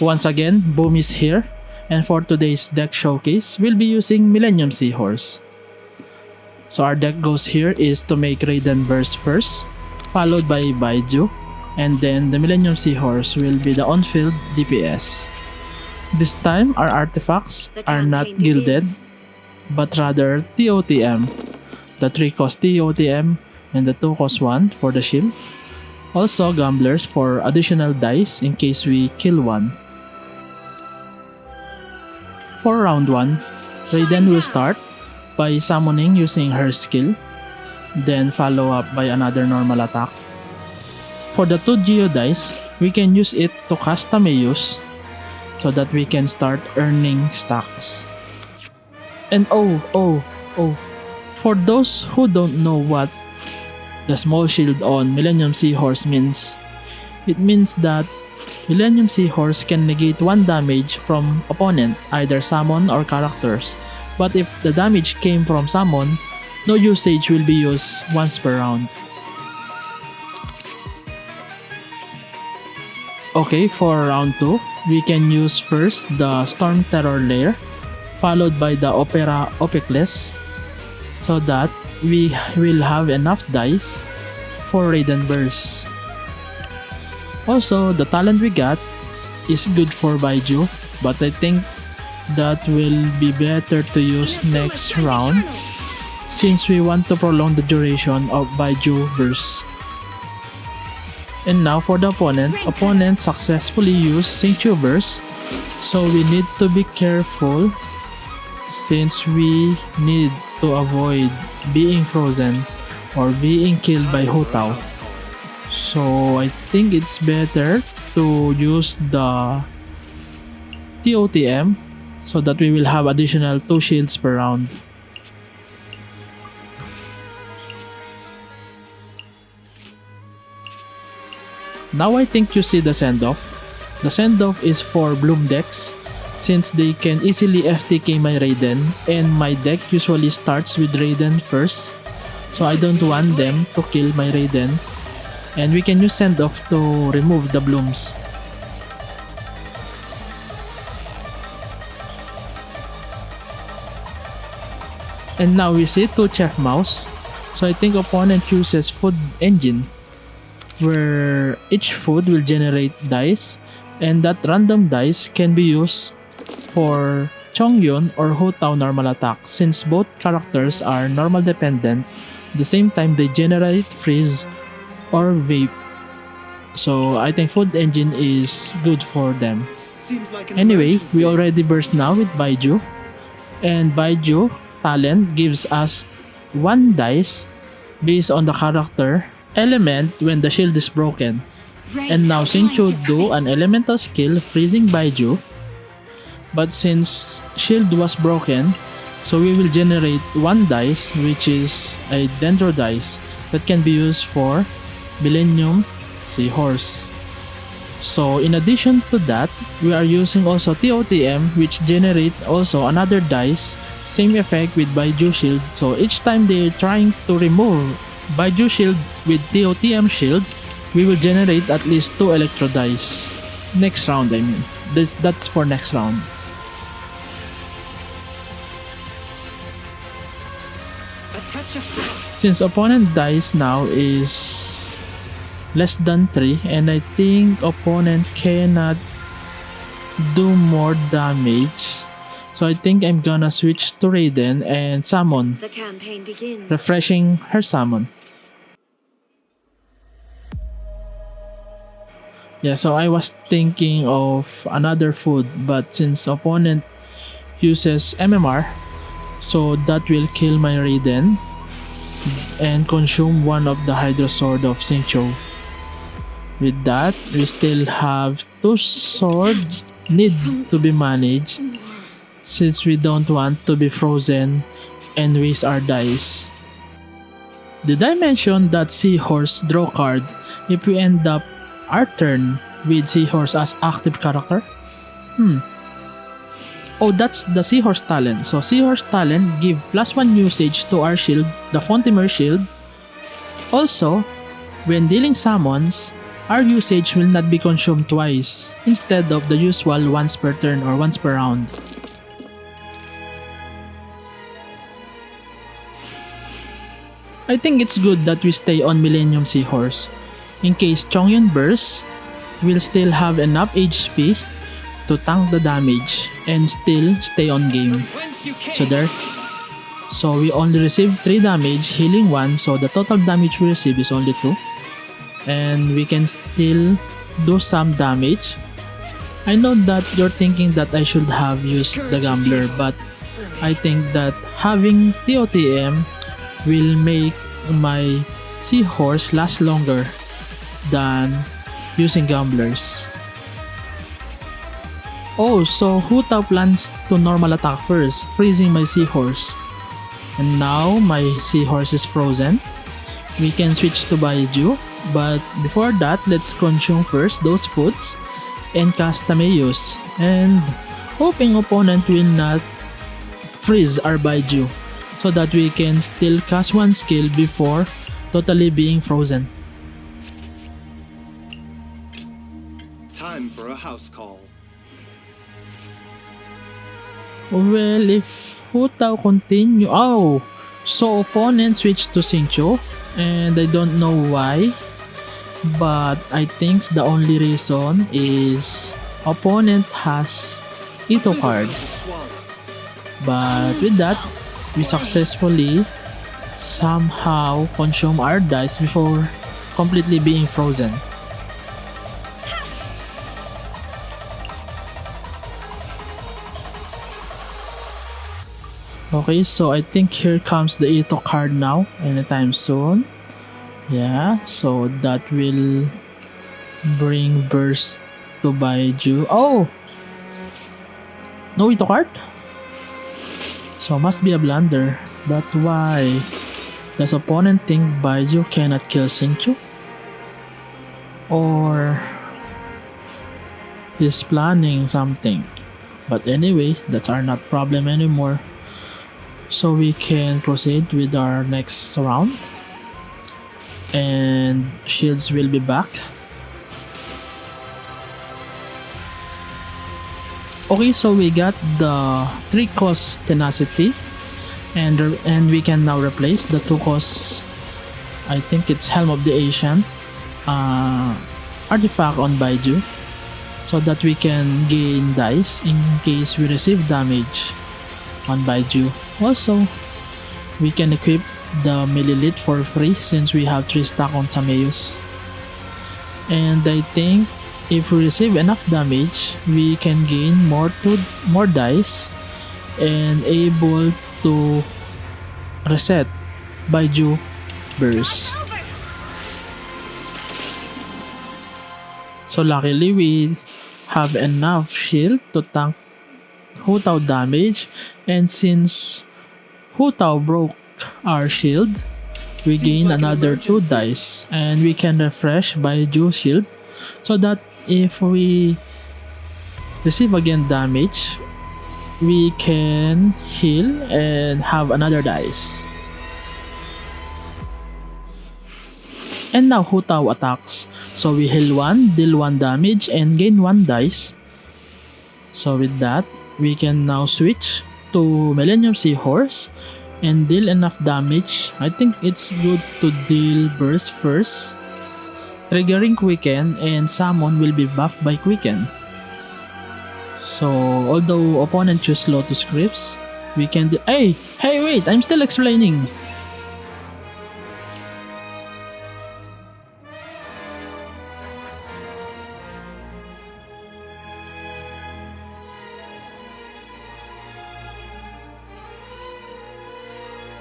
Once again, Boom is here, and for today's deck showcase, we'll be using Millennium Seahorse. So our deck goes here is to make Raiden burst first, followed by Baizhu, and then the Millennium Seahorse will be the on-field DPS. This time, our artifacts are not gilded, but rather TOTM. The 3 cost TOTM and the 2 cost 1 for the shield. Also gamblers for additional dice in case we kill one. For round 1, Raiden will start by summoning using her skill, then follow up by another normal attack. For the 2 Geo dice, we can use it to cast Tameus so that we can start earning stacks. And for those who don't know what the small shield on Millennium Seahorse means, it means that Millennium Seahorse can negate 1 damage from opponent, either summon or characters. But if the damage came from summon, no usage will be used once per round. Okay, for round 2, we can use first the Storm Terror layer, followed by the Opera DECKLIST, so that we will have enough dice for Raiden burst. Also, the talent we got is good for Baizhu, but I think that will be better to use next round since we want to prolong the duration of Baizhu burst. And now for the opponent. Opponent successfully used Xingqiu burst, so we need to be careful since we need to avoid being frozen or being killed by Hu Tao. So I think it's better to use the TOTM so that we will have additional 2 shields per round. Now I think you see the send-off. The send-off is for Bloom decks since they can easily FTK my Raiden, and my deck usually starts with Raiden first, so I don't want them to kill my Raiden, and we can use send-off to remove the blooms. And now we see 2 Chef Mouse, so I think opponent chooses Food Engine, where each food will generate dice, and that random dice can be used for Chongyun or Hu Tao normal attack. Since both characters are normal dependent, at the same time they generate freeze or vape. So I think Food Engine is good for them. Anyway, we already burst now with Baizhu, and Baizhu talent gives us 1 dice based on the character element when the shield is broken. And now Xingqiu do an elemental skill freezing Baizhu, but since shield was broken, so we will generate 1 dice, which is a Dendro dice that can be used for Millennium Seahorse. So in addition to that, we are using also TOTM, which generate also another dice, same effect with Baizhu shield. So each time they're trying to remove Baizhu shield with TOTM shield, we will generate at least 2 electro dice. Next round, I mean. That's for next round. Since opponent dice now is less than 3, and I think opponent cannot do more damage, so I think I'm gonna switch to Raiden and summon, The campaign begins. refreshing her summon. Yeah, so I was thinking of another food, but since opponent uses MMR, so that will kill my Raiden and consume one of the Hydro Sword of Xingqiu. With that, we still have 2 swords need to be managed since we don't want to be frozen and waste our dice. Did I mention that Seahorse draw card if we end up our turn with Seahorse as active character? Oh, that's the Seahorse talent. So Seahorse talent give +1 usage to our shield, the Fontimer shield. Also, when dealing summons, our usage will not be consumed twice instead of the usual once per turn or once per round. I think it's good that we stay on Millennium Seahorse. In case Chongyun bursts, we'll still have enough HP to tank the damage and still stay on game. So there. So we only received 3 damage, healing 1, so the total damage we receive is only 2. And we can still do some damage. I know that you're thinking that I should have used the Gambler, but I think that having TOTM will make my Seahorse last longer than using Gamblers. Oh, so Hu-Tao plans to normal attack first, freezing my Seahorse. And now my Seahorse is frozen. We can switch to Baizhu, but before that, let's consume first those foods and cast Tameus, and hoping opponent will not freeze our Baizhu, so that we can still cast one skill before totally being frozen. Time for a house call. Well, if Hu-Tao continue... Oh! So opponent switched to Xingqiu, and I don't know why, but I think the only reason is opponent has Ito card. But with that, we successfully somehow consume our dice before completely being frozen. Okay, so I think here comes the Ito card now anytime soon. Yeah, so that will bring burst to Baizhu. Oh! No Ito card? So must be a blunder. But why? Does opponent think Baizhu cannot kill Xingqiu? Or he's planning something? But anyway, that's our not problem anymore. So we can proceed with our next round. And shields will be back. Okay, so we got the 3-cost tenacity, and we can now replace the 2-cost, I think it's Helm of the Ancient artifact on Baizhu, so that we can gain dice in case we receive damage on Baizhu. Also, we can equip the Millenial for free since we have 3 stack on Tameus. And I think if we receive enough damage, we can gain more dice and able to reset Baizhu burst. So luckily we have enough shield to tank Hu-Tao damage, and since Hu-Tao broke our shield, we gain another 2 dice, and we can refresh Baizhu shield so that if we receive again damage, we can heal and have another dice. And now Hu-Tao attacks, so we heal 1, deal 1 damage, and gain 1 dice. So with that, we can now switch to Millennium Seahorse and deal enough damage. I think it's good to deal burst first, triggering Quicken, and summon will be buffed by Quicken. So although opponent choose Lotus Scripts, we can Hey wait, I'm still explaining.